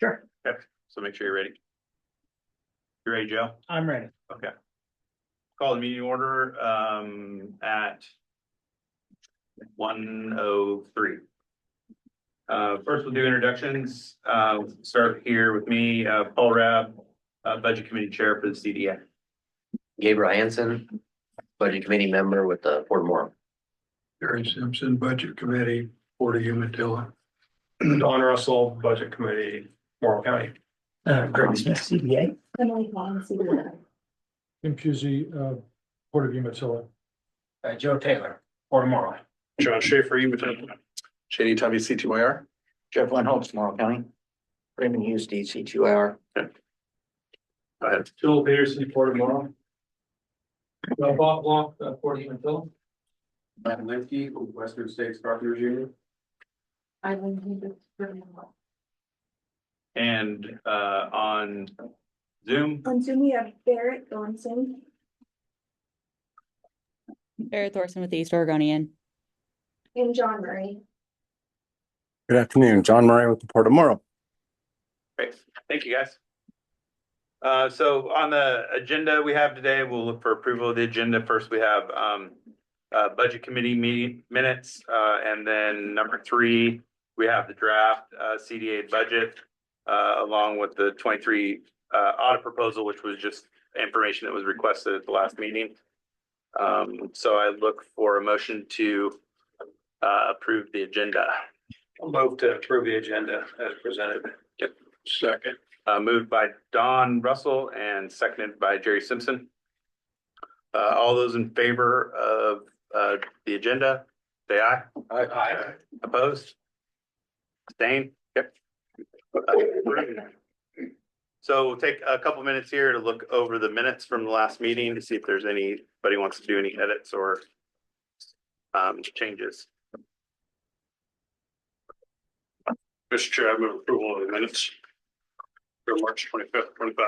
Sure. Okay, so make sure you're ready. You ready, Joe? I'm ready. Okay. Call the meeting order at 1:03. First we'll do introductions. Start here with me, Paul Rabb, Budget Committee Chair for the CDA. Gabriel Hansen, Budget Committee member with the Port Moore. Gary Simpson, Budget Committee, Port of Umatilla. Don Russell, Budget Committee, Morrow County. Greg Smith, CDA. Emily Vaughn, CDA. Tim Pusey, Port of Umatilla. Joe Taylor, Port Moore. John Schaefer, Umatilla. Shady Tubby, C2IR. Jeff Lynn Holmes, Morrow County. Raymond Hughes, DC2IR. Go ahead. Joel Peterson, Port of Morrow. Bob Blanc, Port of Umatilla. Matt Linkey, Western States Carpenters Union. I will need this for now. And on Zoom, On Zoom, we have Barrett Thornton. Barrett Thorson with the East Oregonian. And John Murray. Good afternoon, John Murray with the Port of Morrow. great, thank you guys. So on the agenda we have today, we'll look for approval of the agenda. First, we have Budget Committee meeting minutes, and then number 3, we have the draft CDA budget, along with the 23 audit proposal, which was just information that was requested at the last meeting. So I look for a motion to approve the agenda. I'll move to approve the agenda as presented. Second. Moved by Don Russell and seconded by Jerry Simpson. All those in favor of the agenda, say aye. Aye. Opposed? Abstained? Yep. So we'll take a couple minutes here to look over the minutes from the last meeting to see if there's anybody wants to do any edits or changes. Mr. Chair, I move approval of the minutes for March 25th, 25.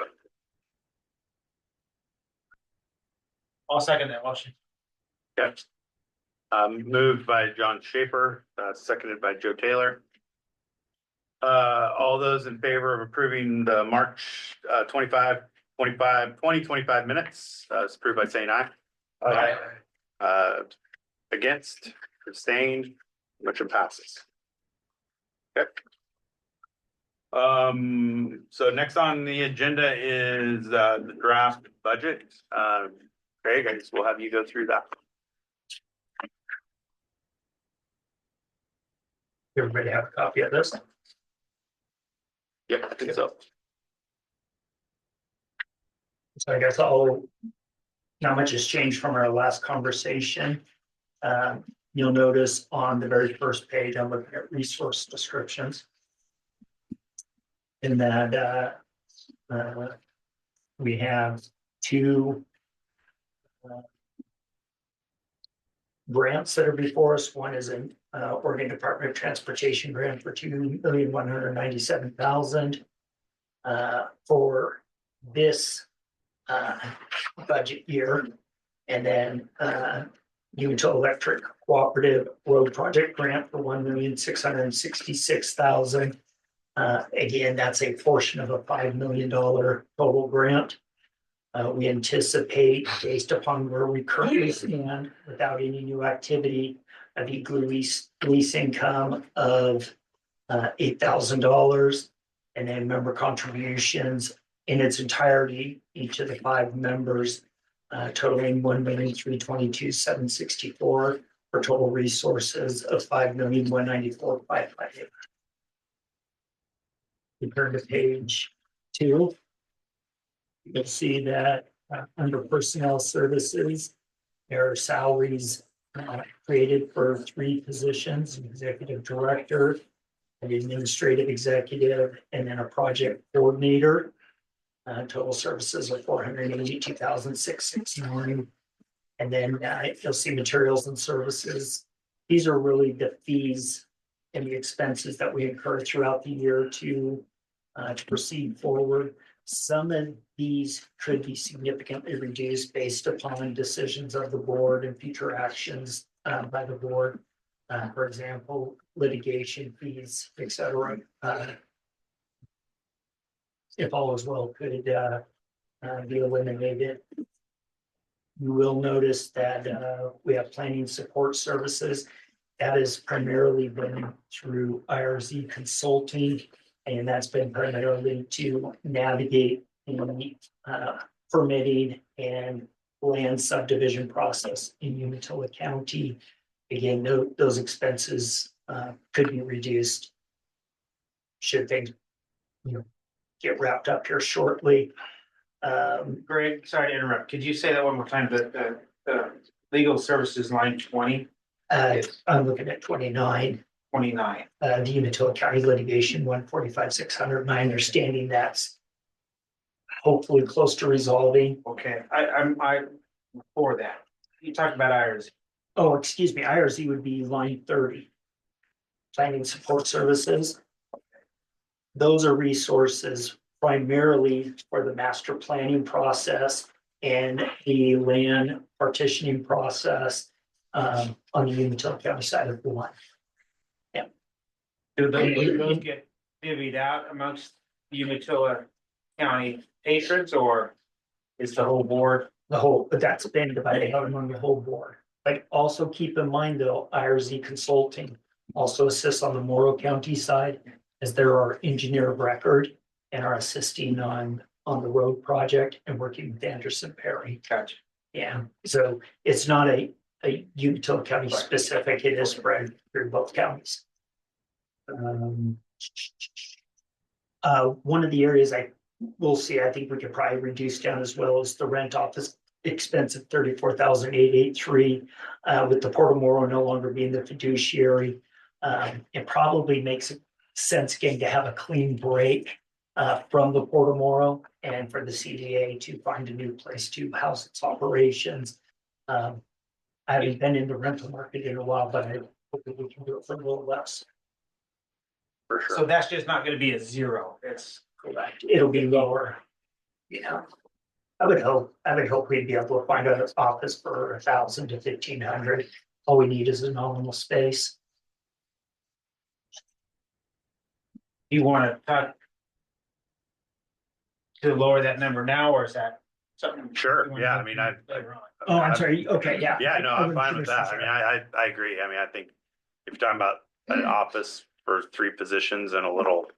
I'll second that motion. Okay. Moved by John Schaefer, seconded by Joe Taylor. All those in favor of approving the March 2025 minutes, it's approved by saying aye. Against, abstained, motion passes. Okay. So next on the agenda is the draft budget. Craig, I guess we'll have you go through that. Everybody have a copy of this? Yep, I think so. So I guess not much has changed from our last conversation. You'll notice on the very first page, I'm looking at resource descriptions. In that we have 2 grants that are before us. One is an Oregon Department of Transportation grant for $2,197,000 for this budget year, and then Utah Electric Cooperative Road Project grant for $1,666,000. Again, that's a portion of a $5 million total grant. We anticipate, based upon where we currently stand, without any new activity, a lease income of $8,000, and then member contributions in its entirety, each of the 5 members totaling $1,322,764 for total resources of $5,194,558. You turn to page 2. You'll see that under personnel services, there are salaries created for 3 positions: executive director, an administrative executive, and then a project coordinator. Total services of $482,669. And then you'll see materials and services. These are really the fees and the expenses that we incur throughout the year to proceed forward. Some of these could be significantly reduced based upon decisions of the board and future actions by the board. For example, litigation fees, et cetera. if all is well, could be eliminated. You will notice that we have planning support services. That has primarily been through IRZ Consulting, and that's been primarily to navigate the permitting and land subdivision process in Umatilla County. Again, those expenses could be reduced should things, get wrapped up here shortly. Greg, sorry to interrupt. Could you say that one more time? The legal services line 29. I'm looking at 29. The Umatilla County litigation, 145,600. My understanding that's hopefully close to resolving. Okay, I'm for that. You talked about IRS. Oh, excuse me, IRZ would be line 30. Planning support services. Those are resources primarily for the master planning process and the land partitioning process on the Umatilla County side of the line. Do those get divvied out amongst Umatilla County patrons, or is the whole board? The whole, but that's been divided out among the whole board. But also keep in mind though, IRZ Consulting also assists on the Morrow County side, as there are engineer of record and are assisting on the road project and working with Anderson Perry. Gotcha. Yeah, so it's not a Umatilla County specific, it is spread through both counties. One of the areas I will see, I think we could probably reduce down as well is the rent office expense of 34,883, with the Port of Morrow no longer being the fiduciary. It probably makes sense again to have a clean break from the Port of Morrow and for the CDA to find a new place to house its operations. I haven't been in the rental market in a while, but I hope that we can do it for a little less. For sure. So that's just not gonna be a zero. It's Correct. It'll be lower. Yeah. I would hope we'd be able to find an office for 1,000 to 1,500. All we need is a nominal space. you wanna talk to lower that number now, or is that something? Sure, you wanna yeah, go I mean, through later on? Oh, I'm sorry. Okay, yeah. Yeah, no, I I'm wasn't fine with that. I finished, mean, I agree. I mean, I think if you're talking about an office for 3 positions and a little,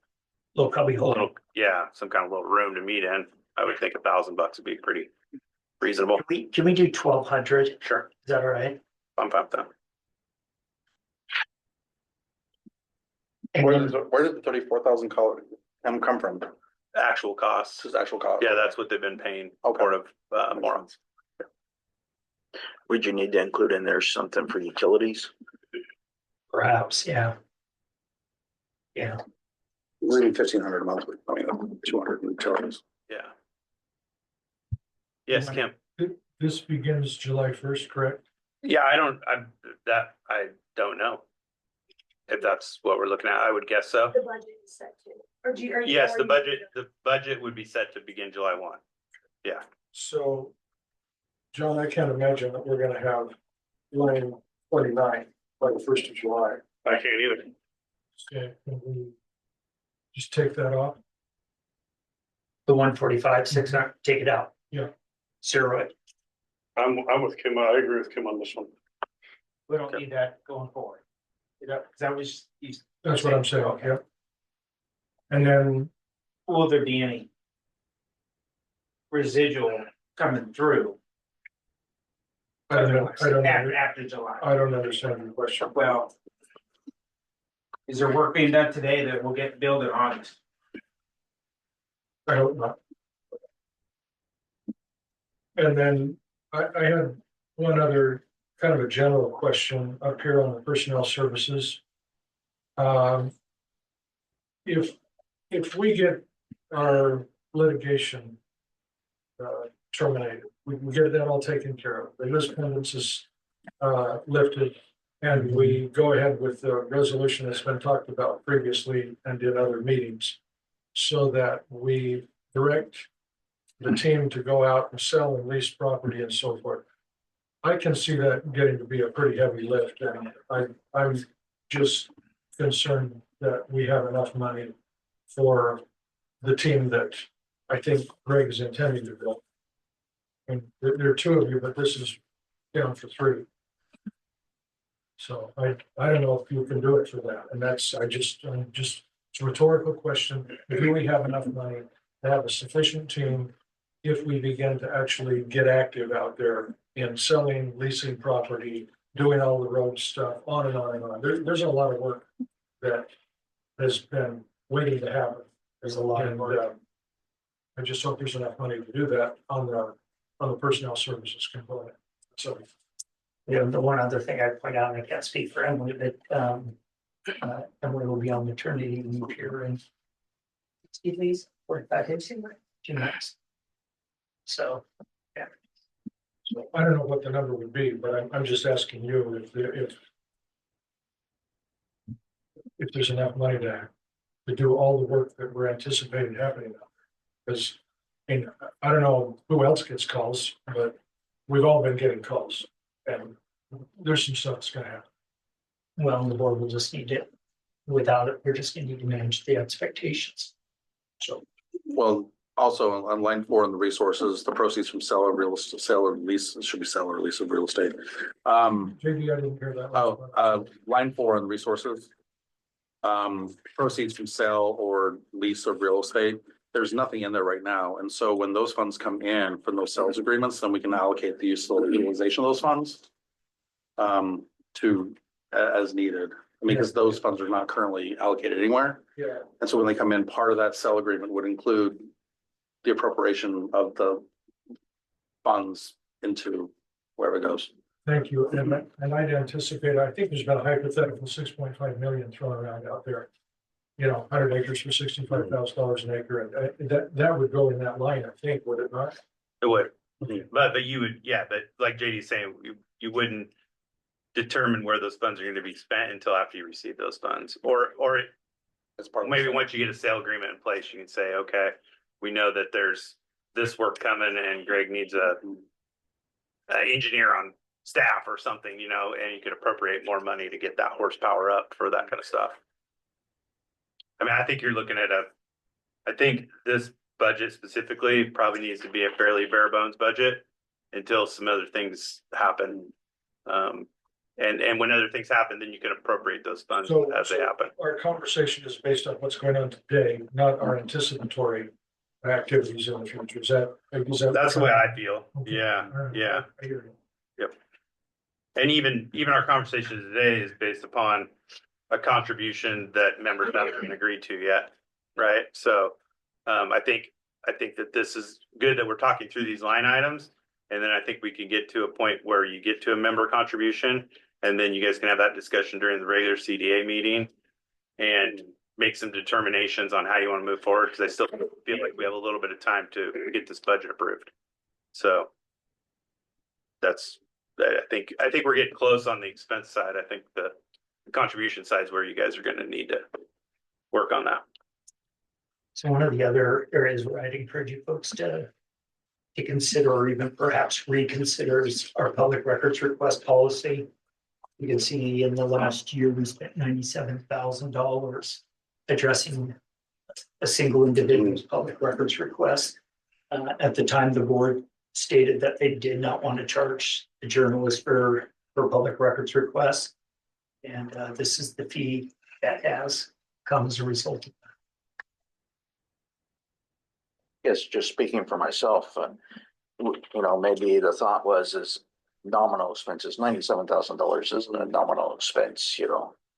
Little cubby hole. yeah, some kind of little room to meet in, I would think $1,000 would be pretty reasonable. Can we do 1,200? Is Sure, that all right? I'm fine with that. And Where then, did the 34,000 come from? Actual costs. This is actual cost. Yeah, that's what they've been paying Okay. Port of Morrow. Would you need to include in there something for utilities? perhaps, yeah. Yeah, Reading 1,500 a month, I mean, 200 utilities. Yeah. Yes, Kim. This begins July 1st, correct? Yeah, I don't know. If that's what we're looking at, I would guess so. The budget is set to, or do you? Yes, the budget would be set to begin July 1. Yeah, So, John, I can't imagine that we're gonna have line 29 by the 1st of July. I can't either. Okay, can we just take that off? the 145, 600, take it out. Yeah. Zero it. I'm with Kim. I agree with Kim on this one. We don't need that going forward. Is that what you? That's what I'm saying, Okay. yep. And then, Will there be any residual coming through I don't know, after July? I don't understand your question. Well, is there work being done today that will get billed in August? I hope not. And then I had one other kind of a general question up here on the personnel services. If we get our litigation terminated, we can get that all taken care of. The list pendants is lifted, and we go ahead with the resolution that's been talked about previously and in other meetings, so that we direct the team to go out and sell and lease property and so forth. I can see that getting to be a pretty heavy lift, and I'm just concerned that we have enough money for the team that I think Greg is intending to build. And there are two of you, but this is down for three. So I don't know if you can do it for that, and that's, it's a rhetorical question. Do we have enough money to have a sufficient team if we begin to actually get active out there in selling, leasing property, doing all the road stuff, on and on and on? There's a lot of work that has been waiting to happen. There's a lot of work. I just hope there's enough money to do that on the personnel services component. So. You know, the one other thing I'd point out, and I can't speak for Emily, but Emily will be on maternity leave here in 60 days, 45 days, 2 months. So, yeah. So I don't know what the number would be, but I'm just asking you if there's enough money to do all the work that we're anticipating happening now. Because, I mean, I don't know who else gets calls, but we've all been getting calls. And there's some stuff that's gonna happen. Well, the board will just need to, without it, we're just gonna need to manage the expectations. So, Well, also on line 4 in the resources, the proceeds from sale or lease, it should be sale or lease of real estate. JD, I didn't hear that. Line 4 in the resources. Proceeds from sale or lease of real estate. There's nothing in there right now. And so when those funds come in from those sales agreements, then we can allocate the utilization of those funds to as needed. I mean, because those funds are not currently allocated anywhere. Yeah, And so when they come in, part of that sale agreement would include the appropriation of the funds into wherever it goes. thank you. And I'd anticipate, I think there's been a hypothetical 6.5 million thrown around out there. 100 acres for $65,000 an acre, and that would go in that line, I think, would it not? It would, but you would, yeah, but like JD's saying, you wouldn't determine where those funds are gonna be spent until after you receive those funds, or As part of maybe once you get a sale agreement in place, you can say, okay, we know that there's this work coming and Greg needs a engineer on staff or something, and you could appropriate more money to get that horsepower up for that kind of stuff. I mean, I think you're looking at I think this budget specifically probably needs to be a fairly bare bones budget until some other things happen. And when other things happen, then you can appropriate those funds as they happen. Our conversation is based on what's going on today, not our anticipatory activities in the future. Is that? That's the way I feel. Okay. Yeah, All right. yeah. I hear you. And even our conversation today is based upon a contribution that members haven't agreed to yet, right? So I think that this is good that we're talking through these line items, and then I think we can get to a point where you get to a member contribution, and then you guys can have that discussion during the regular CDA meeting and make some determinations on how you want to move forward, because I still feel like we have a little bit of time to get this budget approved. So I think we're getting close on the expense side. I think the contribution side is where you guys are going to need to work on that. So one of the other areas where I'd encourage you folks to consider, or even perhaps reconsider, is our public records request policy. You can see in the last year, we spent $97,000 addressing a single individual's public records request. At the time, the board stated that they did not want to charge the journalist for public records requests. And this is the fee that has come as a result of that. Yes, just speaking for myself, maybe the thought is nominal expenses, $97,000 isn't a nominal expense,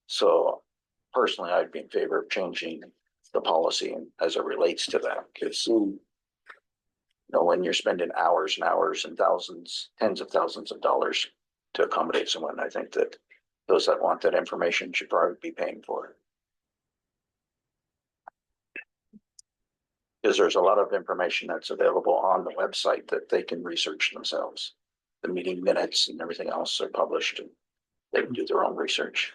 So personally, I'd be in favor of changing the policy as it relates to that, because when you're spending hours and hours and thousands, tens of thousands of dollars to accommodate someone, I think that those that want that information should probably be paying for it. Because there's a lot of information that's available on the website that they can research themselves. The meeting minutes and everything else are published, and they can do their own research.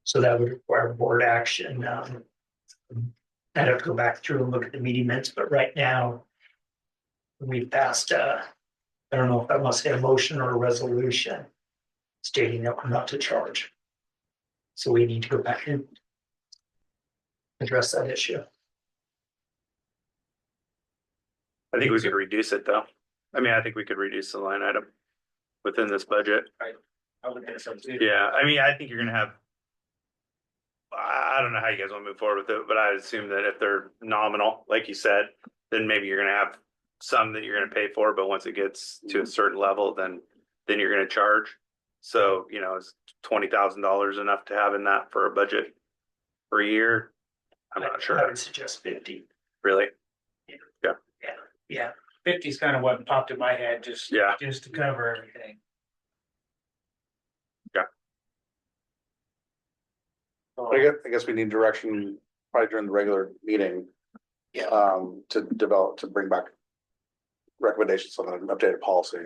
So that would require board action. I'd have to go back through and look at the meeting minutes, but right now we passed, I don't know if I must say a motion or a resolution stating that we're not to charge. So we need to go back and address that issue. I think we could reduce it though. I mean, I think we could reduce the line item within this budget. I would think so too. Yeah, I mean, I think you're gonna have. I don't know how you guys want to move forward with it, but I assume that if they're nominal, like you said, then maybe you're gonna have some that you're gonna pay for, but once it gets to a certain level, then you're gonna charge. So, you know, is $20,000 enough to have in that for a budget for a year? I'm not I sure, would suggest 50. really. Yeah, 50 is kind of what popped in my head, just Yeah. just to cover everything. I guess we need direction probably during the regular meeting. Yeah. To bring back recommendations on an updated policy.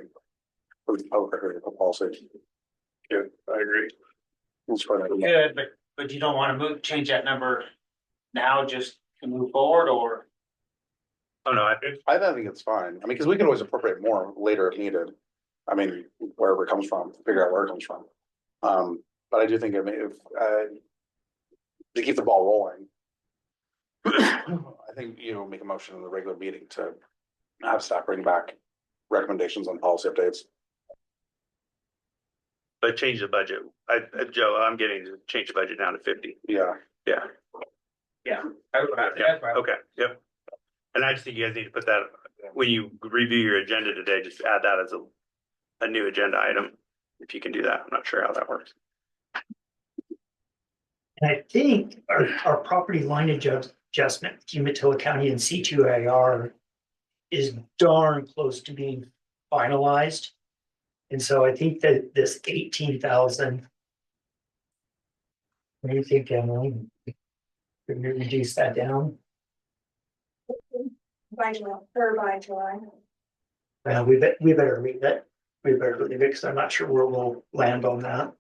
For the public record of policy. Yeah, I agree. Let's try that. Good, but you don't want to change that number now just to move forward, or Oh, no, I think it's fine. I mean, because we can always appropriate more later if needed. I mean, wherever it comes from, figure out where it comes from. But I do think if to keep the ball rolling. I think, make a motion in the regular meeting to have staff bring back recommendations on policy updates. but change the budget. Joe, I'm getting to change the budget down to 50. Yeah. Yeah. yeah. Okay, yep. And I just think you guys need to put that, when you review your agenda today, just add that as a new agenda item. If you can do that, I'm not sure how that works. and I think our property line adjustment, Umatilla County and C2AR is darn close to being finalized. And so I think that this 18,000. What do you think, Emily? Can we reduce that down? By July, We better leave it. We better leave it because I'm not sure where we'll land on that.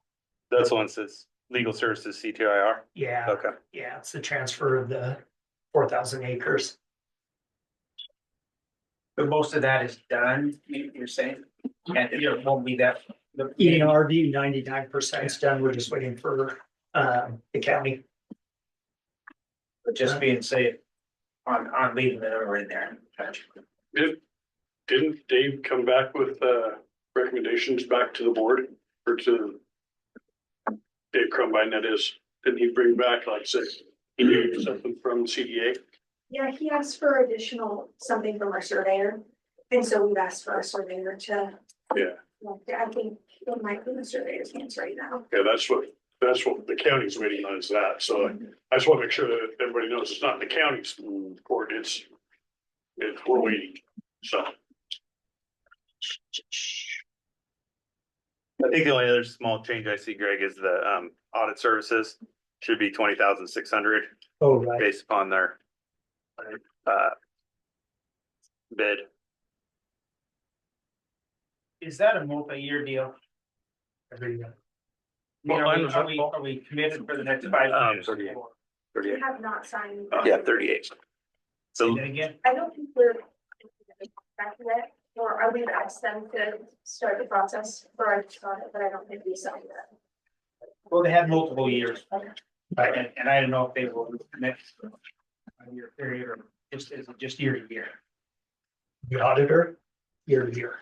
That's the one that says legal services CTIR. Yeah, Okay. yeah, it's the transfer of the 4,000 acres. But most of that is done, you're saying, and it won't be that. In our view, 99% is done. We're just waiting for the county. But just being safe on leaving it over in there. Didn't Dave come back with recommendations back to the board or to Dave Crumbine, that is, didn't he bring back, like, say, he needed something from CDA? yeah, he asked for additional something from our surveyor. And so we've asked for our surveyor to, Yeah, I think it might be the surveyor's hands right now. yeah, that's what the county's waiting on, is that, so I just want to make sure that everybody knows it's not the county's court, it's we're waiting, so. I think the only other small change I see, Greg, is the audit services should be 20,600 Oh, right. based upon their bid. Is that a multi-year deal? Every year. Are we committed for the next 5 years? 38. We 38. have not signed. Yeah, 38. So And then again, I don't think we're back to that, or I would ask them to start the process for our audit, but I don't think we signed that. well, they had multiple years, Right. and I don't know if they will commit a year period or just year to year. The auditor, year to year.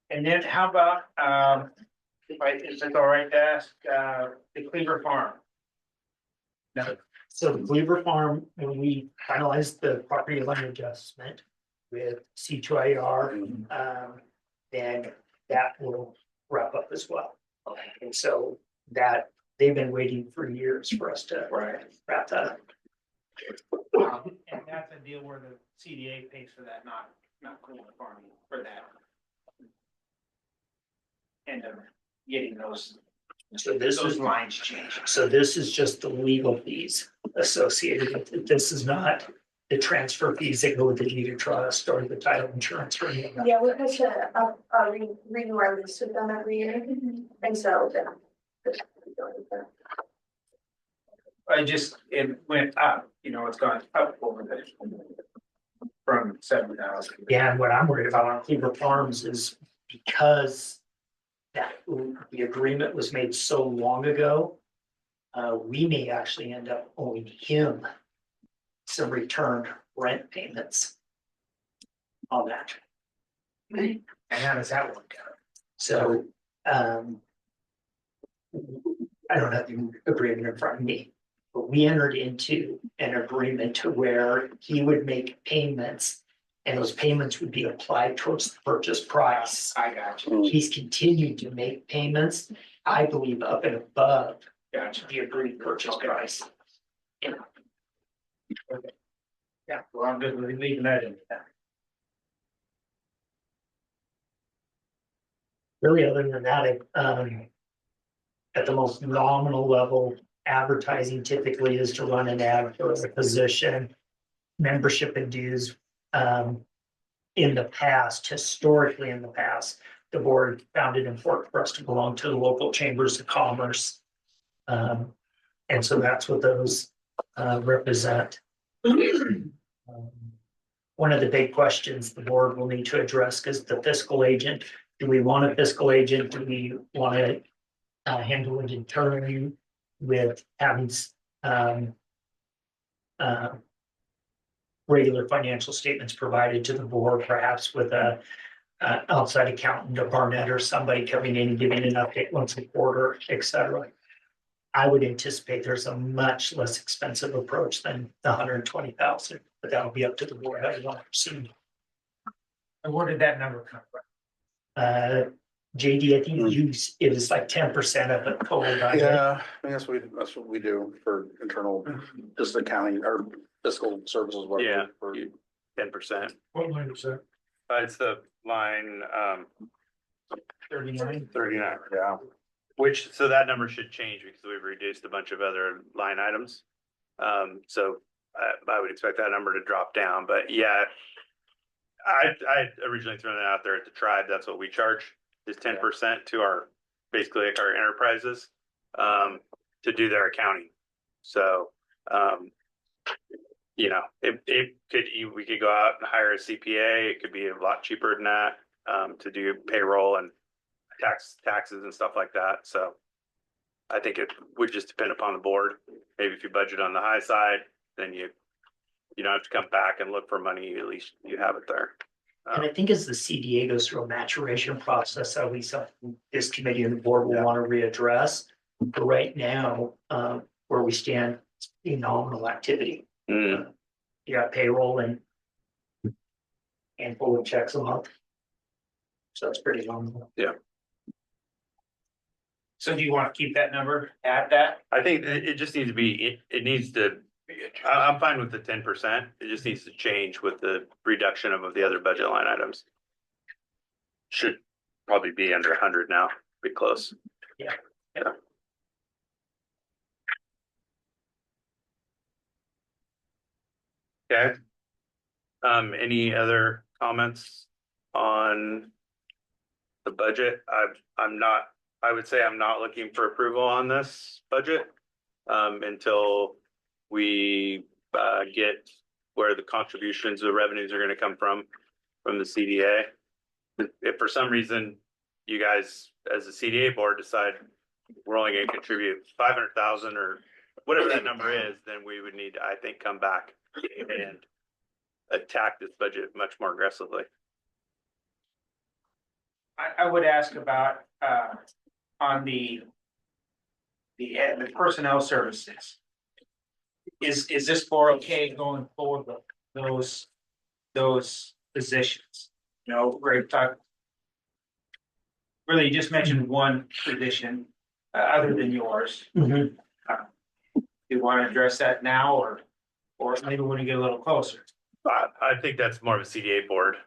And then how about, is it all right to ask, the Cleaver Farm? No, So the Cleaver Farm, when we finalized the property line adjustment with C2IR, then that will wrap up as well. And so that, they've been waiting for years for us to wrap that up. and that's a deal where the CDA pays for that, not Cleaver Farm for that. And getting those So this is, lines changed. so this is just the legal fees associated with it. This is not the transfer fees that go with the deed of trust or the title insurance or anything. Yeah, we have to renew our lease with them every year, and so then. It went up, it's gone up over the. From 7,000. Yeah, and what I'm worried about on Cleaver Farms is because the agreement was made so long ago, we may actually end up owing him some returned rent payments on that. And how does that work out? So, I don't have the agreement in front of me, but we entered into an agreement to where he would make payments and those payments would be applied towards the purchase price. I got you. He's continued to make payments, I believe, up and above Gotcha. the agreed purchase price. Yeah, well, I'm good with leaving that in. Really, other than that, at the most nominal level, advertising typically is to run an ad for a position. Membership and dues, in the past, historically in the past, the board found it important for us to belong to the local chambers of commerce. And so that's what those, represent. One of the big questions the board will need to address is the fiscal agent. Do we want a fiscal agent? Do we want to handle it internally with having regular financial statements provided to the board, perhaps with a outside accountant, a Barnett or somebody coming in and giving an update once a quarter, et cetera. I would anticipate there's a much less expensive approach than the 120,000, but that'll be up to the board how you want to proceed. And where did that number come from? JD, I think it was like 10% of the total budget. Yeah, I mean, that's what we do for internal, just accounting or fiscal services. whatever, Yeah. for- 10%. What line is that? It's the line, 39. 39, Yeah, which, so that number should change because we've reduced a bunch of other line items. So I would expect that number to drop down, but yeah. I originally thrown that out there at the tribe. That's what we charge, is 10% to our, basically like our enterprises, to do their accounting. So, you know, we could go out and hire a CPA. It could be a lot cheaper than that, to do payroll and taxes and stuff like that. So I think it would just depend upon the board. Maybe if you budget on the high side, then you don't have to come back and look for money, at least you have it there. And I think as the CDA goes through a maturation process, that'll be something this committee and the board will want to readdress. But right now, where we stand, it's a nominal activity. You got payroll and handful of checks a month. So it's pretty nominal. So do you want to keep that number at that? I think it just needs to be, it needs to, I'm fine with the 10%. It just needs to change with the reduction of the other budget line items. Should probably be under 100 now, be close. Yeah. Okay. Any other comments on the budget? I would say I'm not looking for approval on this budget until we get where the contributions, the revenues are going to come from the CDA. If for some reason you guys, as the CDA board, decide we're only going to contribute 500,000 or whatever that number is, then we would need to, I think, come back and attack this budget much more aggressively. I would ask about, on the personnel services. Is this 401k going forward with those positions? You know, we're talking. Really, you just mentioned one position, other than yours. Mhm. You want to address that now or maybe when you get a little closer? I think that's more of a CDA board.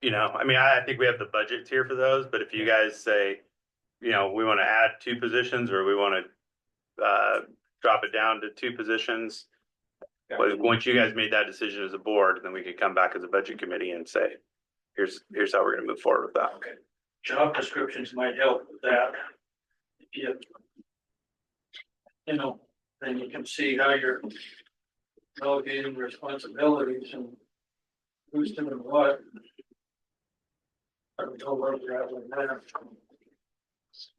You know, I mean, I think we have the budgets here for those, but if you guys say, you know, we want to add 2 positions or we want to drop it down to 2 positions. But once you guys made that decision as a board, then we could come back as a budget committee and say, here's how we're going to move forward with that. Okay. Job descriptions might help with that. You know, then you can see how you're delegating responsibilities and who's doing what. I don't know where you're at with that.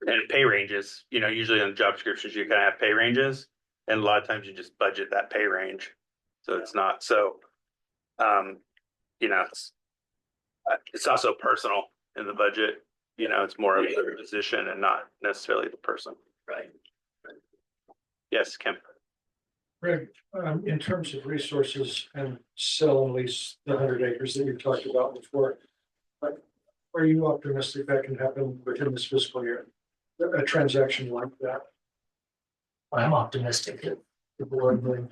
And pay ranges, you know, usually on job descriptions, you kind of have pay ranges. And a lot of times you just budget that pay range. So it's not so, you know, it's also personal in the budget. You know, it's more of the position and not necessarily the person. Right. Yes, Kim. Greg, in terms of resources and sell and lease the 100 acres that you talked about before, are you optimistic that can happen within this fiscal year? A transaction like that? I'm optimistic that the board would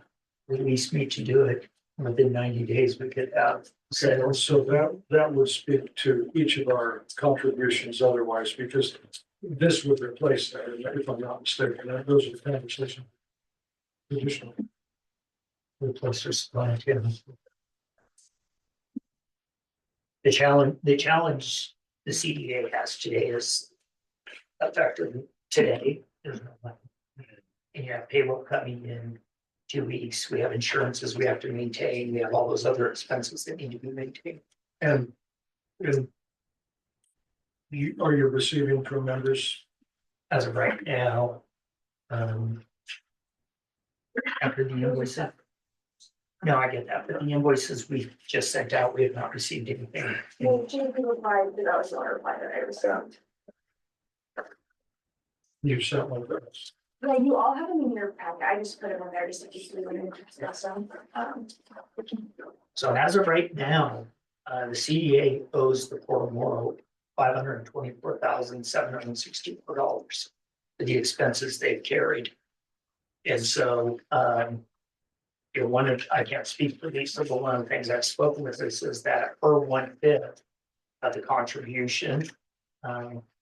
release me to do it within 90 days. We could have sales. So that would speak to each of our contributions otherwise, because this would replace that, if I'm not mistaken. That goes with conversation. Additional. Replace their supply chain. The challenge the CDA has today is effective today. There's no money. And you have payroll coming in 2 weeks. We have insurances we have to maintain. We have all those other expenses that need to be maintained. And are you receiving from members? As of right now, after the invoices. No, I get that, but the invoices we just sent out, we have not received anything. Well, two people replied, but that was the only reply that I received. You sent one of those. Yeah, you all have them in your packet. I just put them in there just in case we want to discuss them. So as of right now, the CDA owes the Port of Morrow $524,764 for the expenses they've carried. And so, I can't speak for these, but one of the things I've spoken with this is that per 1/5 of the contribution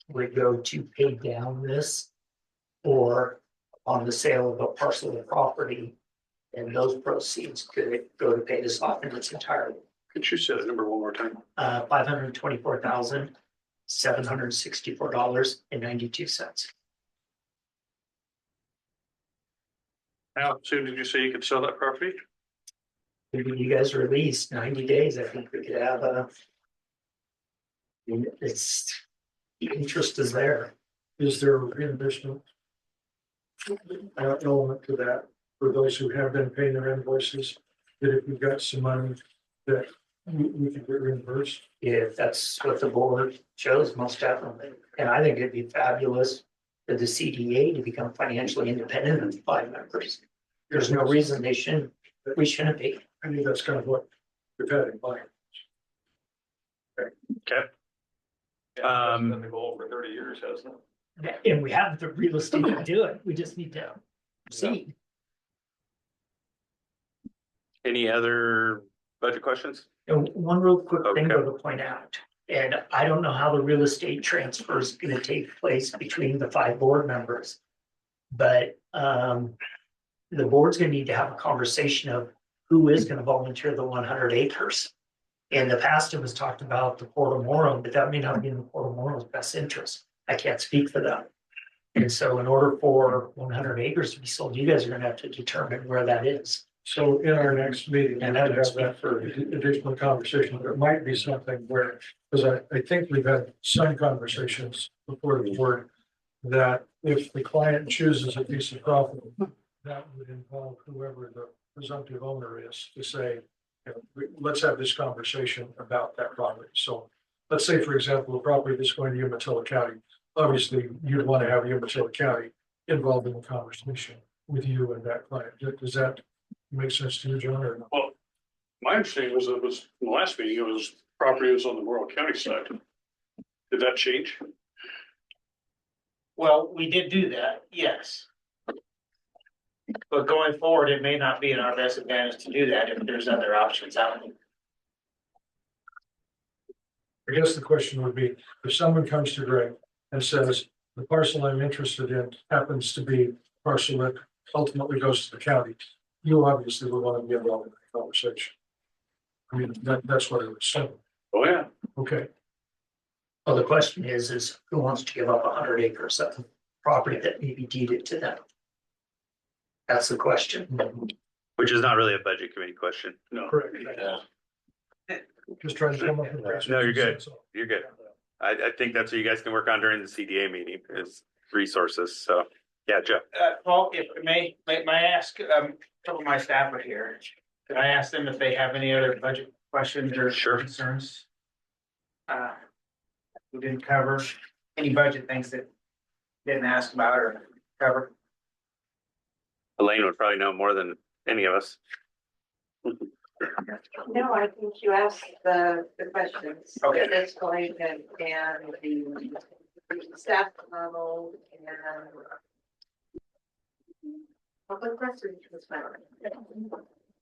would go to pay down this or on the sale of a parcel of property, and those proceeds could go to pay this off in its entirety. Could you say that number one more time? $524,764.92. How soon did you say you could sell that property? When you guys release 90 days, I think we could have it's, the interest is there. Is there a reimbursement element to that for those who have been paying their invoices? That if we've got some money that we can get reimbursed? If that's what the board chose, most definitely. And I think it'd be fabulous for the CDA to become financially independent of 5 members. There's no reason we shouldn't be. I think that's kind of what we've had in mind. Okay. Been the goal for 30 years, hasn't it? And we have the real estate to do it. We just need to proceed. Any other budget questions? And one real quick thing Okay. though to point out, and I don't know how the real estate transfer is gonna take place between the 5 board members. But the board's gonna need to have a conversation of who is gonna volunteer the 100 acres. In the past, it was talked about the Port of Morrow, but that may not be in the Port of Morrow's best interest. I can't speak for them. And so in order for 100 acres to be sold, you guys are gonna have to determine where that is. So in our next meeting, And we that could have that for additional conversation. There might be something where, because I think we've had some conversations before the board that if the client chooses a piece of property, that would involve whoever the presumptive owner is to say, you know, let's have this conversation about that property. So let's say, for example, a property that's going to Umatilla County, obviously you'd want to have Umatilla County involved in the conversation with you and that client. Does that make sense to you, John, or not? Well, my understanding was in the last meeting, it was property was on the Morrow County side. Did that change? Well, we did do that, yes. But going forward, it may not be in our best advantage to do that if there's other options out there. I guess the question would be, if someone comes to Greg and says, the parcel I'm interested in happens to be a parcel that ultimately goes to the county, you obviously would want to be involved in the conversation. I mean, that's what I would assume. Oh, yeah. Okay, Well, the question is who wants to give up 100 acres of property that may be deeded to them? That's the question. Which is not really a budget committee question. No. correct. Yeah. Just trying to come up with. No, you're good. You're good. I think that's what you guys can work on during the CDA meeting is resources. So, yeah, Jeff. Paul, if I may I ask, a couple of my staff are here. Could I ask them if they have any other budget questions or Sure. concerns? We didn't cover any budget things that didn't ask about or cover. Elaine would probably know more than any of us. No, I think you asked the questions. Okay. At this point, and the staff model and public records was found.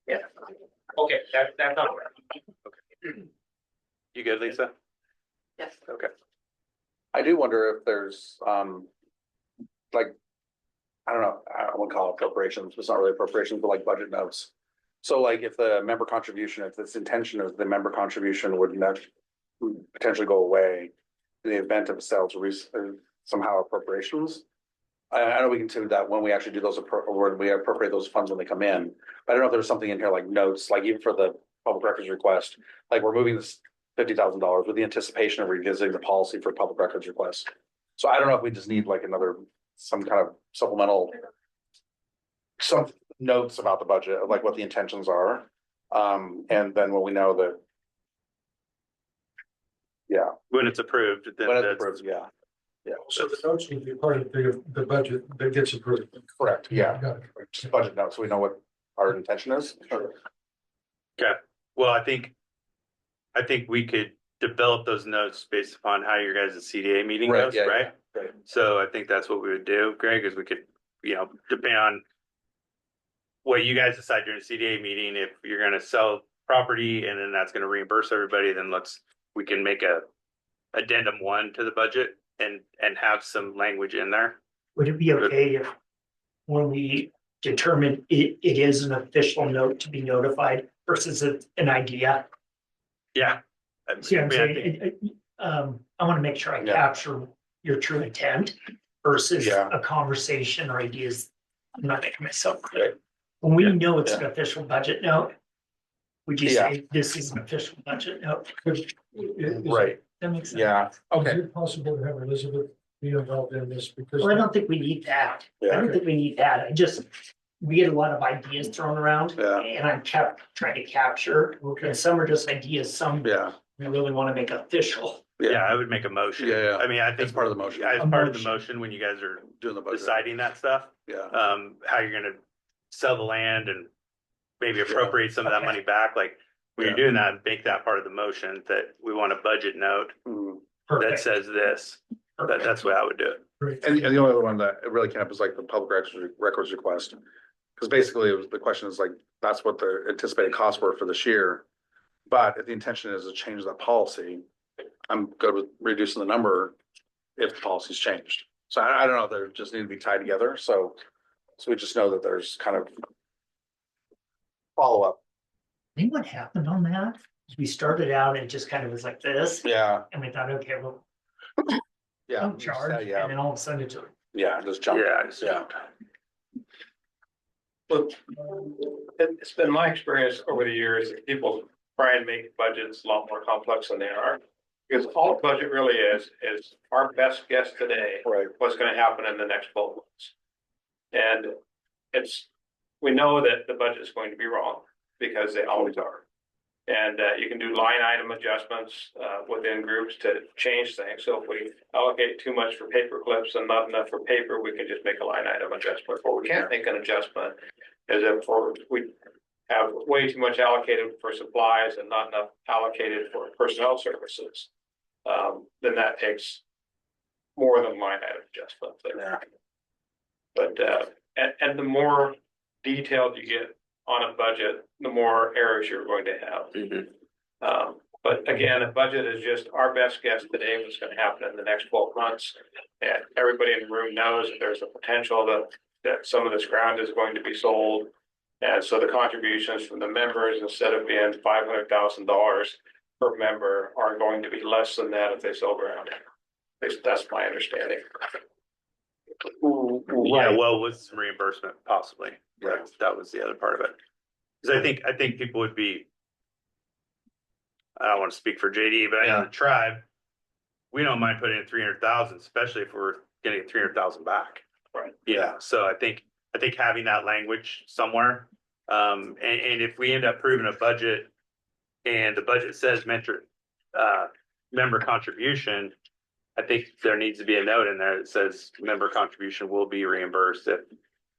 Yeah. Okay, that's all. You good, Lisa? Yes. Okay. I do wonder if there's, like, I don't know, I won't call it appropriations, it's not really appropriations, but like budget notes. So like if the member contribution, if its intention is the member contribution would not potentially go away in the event of a sale to somehow appropriations. I know we can do that when we actually do those, or when we appropriate those funds when they come in. But I don't know if there's something in here like notes, like even for the public records request, like we're moving this $50,000 with the anticipation of revisiting the policy for public records requests. So I don't know if we just need like some kind of supplemental, some notes about the budget, like what the intentions are. And then when we know that. Yeah. When it's approved, then When it's that's, approved, yeah. Yeah. So the notes would be part of the budget that gets approved. Correct, yeah. Got it. Just budget notes, so we know what our intention is. okay. Well, I think we could develop those notes based upon how your guys' CDA meeting Right, goes, yeah, right? yeah, right. So I think that's what we would do, Greg, is we could, depending on what you guys decide during the CDA meeting, if you're gonna sell property and then that's gonna reimburse everybody, then we can make a addendum 1 to the budget and have some language in there. Would it be okay if, when we determine it is an official note to be notified versus an idea? Yeah. See what I'm I mean, I think- saying? I want to make sure I Yeah. capture your true intent versus Yeah. a conversation or ideas. I'm not making myself clear. Right. When we Yeah. know it's an official budget note, would you Yeah. say this is an official budget note? Right, That makes sense. yeah, Is okay, it possible to have Elizabeth be involved in this because? Well, I don't think we need that. I Yeah. don't think we need that. We get a lot of ideas thrown around Yeah. and I'm trying to capture. Okay. And some are just ideas, some yeah, we really want to make official. Yeah, I would make a motion. Yeah, yeah. I mean, I think That's part of the motion. As A part of the motion. motion, when you guys are doing the budget. deciding that stuff, Yeah, how you're gonna sell the land and maybe appropriate some of that Okay. money back, like when you're Yeah. doing that, make that part of the motion that we want a budget note Mhm. that Perfect. says this. That's the way I would do it. Great. And the only other one that it really came up is like the public records request. Because basically the question is like, that's what the anticipated costs were for this year. But if the intention is to change that policy, I'm good with reducing the number if the policy's changed. So I don't know, they just need to be tied together, so we just know that there's kind of follow-up. Think what happened on that? We started out and it just kind of was like this, Yeah, and we thought, okay, well, yeah. don't charge, and Yeah, then all of a sudden it's. yeah, just jump. Yeah, I just- Yeah. Well, it's been my experience over the years that people try and make budgets a lot more complex than they are. Because all a budget really is our best guess today, Right, what's gonna happen in the next 12 months. And we know that the budget is going to be wrong, because they always are. And you can do line item adjustments within groups to change things. So if we allocate too much for paper clips and not enough for paper, we can just make a line item adjustment. Or we can't make an adjustment is if we have way too much allocated for supplies and not enough allocated for personnel services. Then that takes more than line item adjustment there. But and the more detailed you get on a budget, the more errors you're going to have. But again, a budget is just our best guess today what's going to happen in the next 12 months. And everybody in the room knows that there's a potential that some of this ground is going to be sold. And so the contributions from the members, instead of being $500,000 per member, are going to be less than that if they sell ground. At least that's my understanding. Yeah, well, with some reimbursement possibly. Right. That was the other part of it. Because I think people would be. I don't want to speak for JD, but I know the tribe. We don't mind putting in 300,000, especially if we're getting 300,000 back. Right. Yeah. So I think having that language somewhere And if we end up proving a budget and the budget says member contribution, I think there needs to be a note in there that says member contribution will be reimbursed if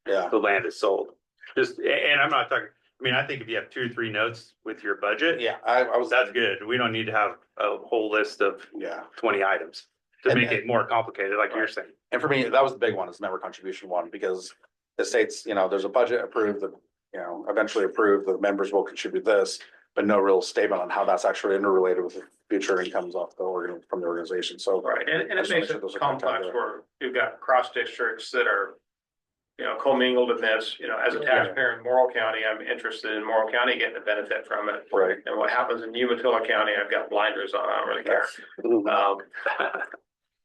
Yeah, the land is sold. Just, and I'm not talking, I mean, I think if you have 2 or 3 notes with your budget, yeah, I was, that's good. We don't need to have a whole list of yeah. 20 items to And- make it more complicated, like you're saying. And for me, that was the big one, is member contribution one, because it states, there's a budget approved, that, eventually approved, the members will contribute this, but no real statement on how that's actually interrelated with the future incomes off from the organization, so. Right, and I it just makes wanna make sure it those are complex contacted. where you've got cross districts that are, commingled in this, as a taxpayer in Morrill County, I'm interested in Morrill County getting a benefit from it. Right. And what happens in Umatilla County, I've got blinders on, I don't really care.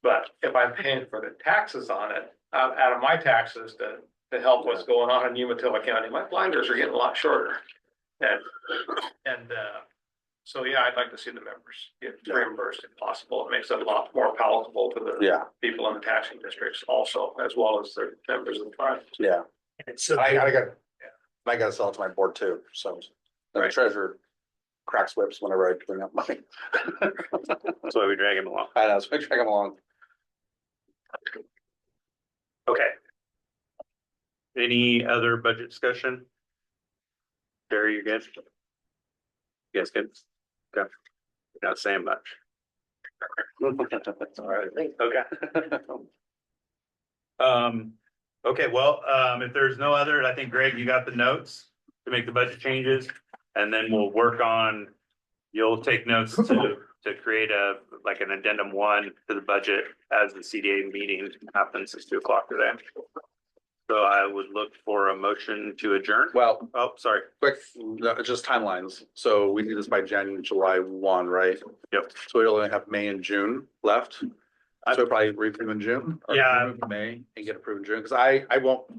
But if I'm paying for the taxes on it, out of my taxes to help what's going on in Umatilla County, my blinders are getting a lot shorter. And so, yeah, I'd like to see the members get reimbursed if possible. It makes it a lot more palatable to the Yeah, people in the taxing districts also, as well as the members of the tribe. yeah. And so I gotta sell it to my board too, so. The Right. treasurer cracks whips whenever I bring up money. That's why we drag him along. I know, so I drag them along. Okay. Any other budget discussion? Jerry, you good? You guys good? Okay. You're not saying much. All right. Okay. Okay, well, if there's no other, I think Greg, you got the notes to make the budget changes. And then we'll work on, you'll take notes to create like an addendum 1 to the budget as the CDA meeting happens at 2:00 today. So I would look for a motion to adjourn. Well, Oh, sorry. quick, just timelines. So we need this by July 1, right? Yep. So we only have May and June left. So probably reapprove in June. Or Yeah. remove in May and get approved in June, because I won't.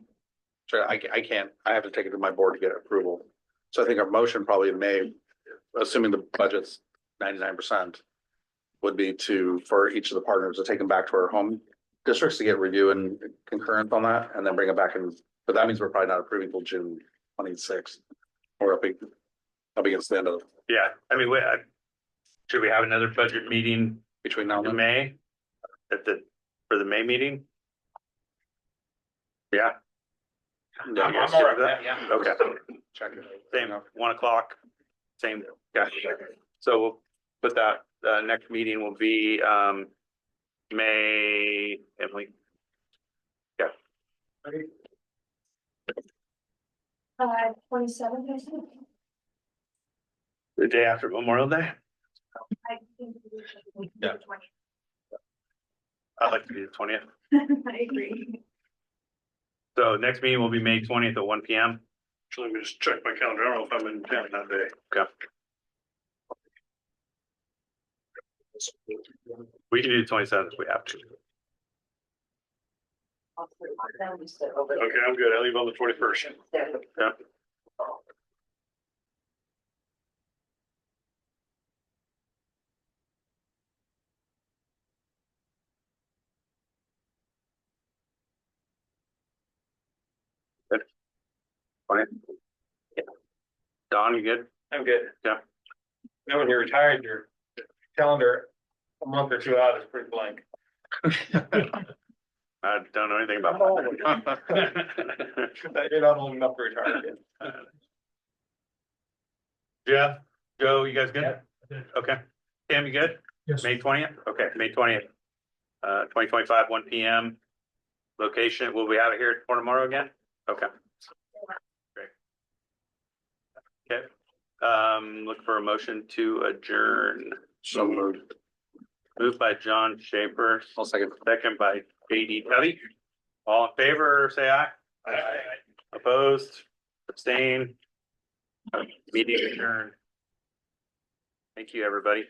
Sure, I can't, I have to take it to my board to get approval. So I think our motion probably in May, assuming the budget's 99%. Would be for each of the partners to take them back to our home districts to get review and concurrence on that, and then bring it back in. But that means we're probably not approving till June 26th. Or up against the end of Yeah, I mean, should we have another budget meeting between now and in then. May? For the May meeting? Yeah. I'm all right with that, yeah. Okay, Check it. same, 1:00, same, yeah. So we'll put that, next meeting will be, May, Emily. Yeah, 27th, I think. the day after Memorial Day. I think we should. Yeah. I'd like to be the 20th. I agree. So next meeting will be May 20th at 1 p.m. So let me just check my calendar. I don't know if I'm in town that day. Okay. We can do the 27th if we have to. Okay, I'm good. I leave on the 21st. Yeah. Good. 20th. Don, you good? I'm good. Yeah. Now, when you're retired, your calendar a month or 2 out is pretty blank. I don't know anything about that. You're not old enough to retire yet. Jeff, Joe, you guys good? Yeah. Okay. Cam, you good? Yes. May 20th? Okay, May 20th. 2025, 1 p.m. Location, will we have it here at Fort Tomorrow again? Okay. Great. Okay, look for a motion to adjourn. So moved. Moved by John Schaefer, I'll second. second by JD Cuddy. All in favor, say aye. Aye. Opposed, abstain. Meeting adjourned. Thank you, everybody.